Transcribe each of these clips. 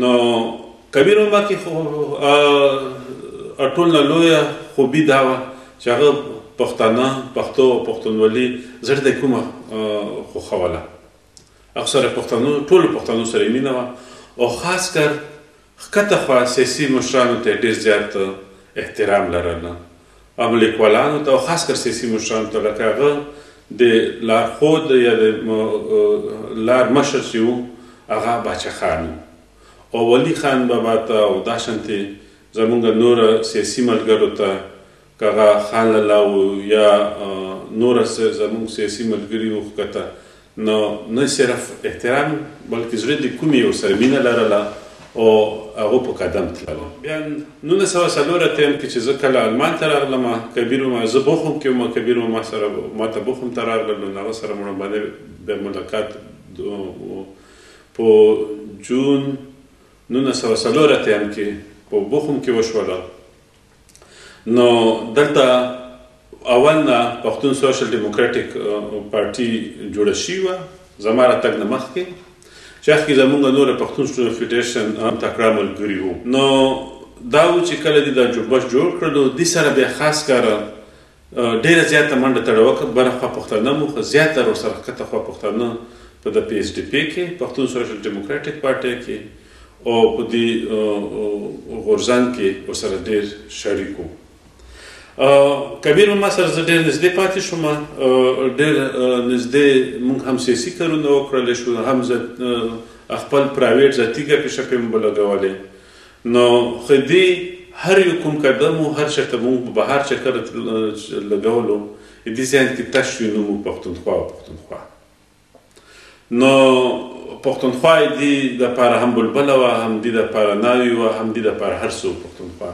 نو کبیر ماما کې خو ټول نه لویه خوبي دا وه چې هغه پښتانه پښتو او پښتونولي زړه د کومه خوښوله. اکثره پښتنو ټولو پښتنو سره یې مینه وه او خاص کر ښکته خوا سیاسي مشرانو ته ډېر زیات احترام لرله، هم لیکوالانو ته او خاص کر سیاسي مشرانو ته، لکه هغه د لارښود یا د لار مشر چې و هغه باچا خان او ولی خان بابا ته او داشانتې زمونږ نوره سیاسي ملګرو ته که هغه خان لالا و یا نوره زمونږ سیاسي ملګري و ښکته، نو نه صرف احترام بلکې زړه د کومې یو سره مینه لرله او هغه په قدم تلله. بیا 1904 ټیم کې چې زه کله آلمان ته راغلم، کبیر ماما زه بوخم کې وم، کبیر ماما سره ما ته بوخم ته راغلل، نو هغه سره مړه باندې بیا ملاقات په جون 1904 ټیم کې په بوخم کې وشوله. نو دلته اول نه پښتون سوشل ډیموکراټیک پارټي جوړه شوې وه زما راتګ نه مخکې، چې هغې زمونږ نوره پښتون سټوډنټ فیډریشن تکړه ملګري وو. نو دا و چې کله دې دا جوړبش جوړ کړلو، دې سره بیا خاص کاره ډېره زیاته منډه تړه وکړه، بره خوا پښتانه مو خو زیاتره ورسره ښکته خوا پښتانه په د پی ایچ ډي پی کې پښتون سوشل ډیموکراټیک پارټۍ کې او په دې غورځنګ کې ورسره ډېر شریک وو. کبیر ماما سره زه ډېر نږدې پاتې شوم، ډېر نږدې موږ هم سیاسي کارونه وکړلی شو، هم زه خپل پرایویټ ذاتي ګپې شپې مو به لګولې. نو خو دې هر یو کوم قدم و هر چېرته مونږ په بهر چکر لګولو دې ذهن کې تش وي نو مو پښتونخوا او پښتونخوا. نو پښتونخوا یې دې دپاره هم بلبله وه، هم دې دپاره ناوې وه، هم دې دپاره هر څه پښتونخوا.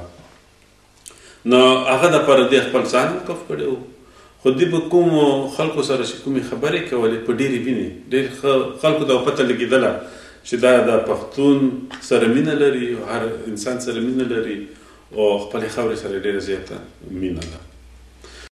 نو هغه دپاره دې خپل ځان وقف کړی و، خو دې به کومو خلکو سره چې کومې خبرې کولې په ډېرې مینې، ډېر خلکو ته پته لګېدله چې دا د پښتون سره مینه لري، هر انسان سره مینه لري او خپلې خاورې سره ډېره زیاته مینه ده.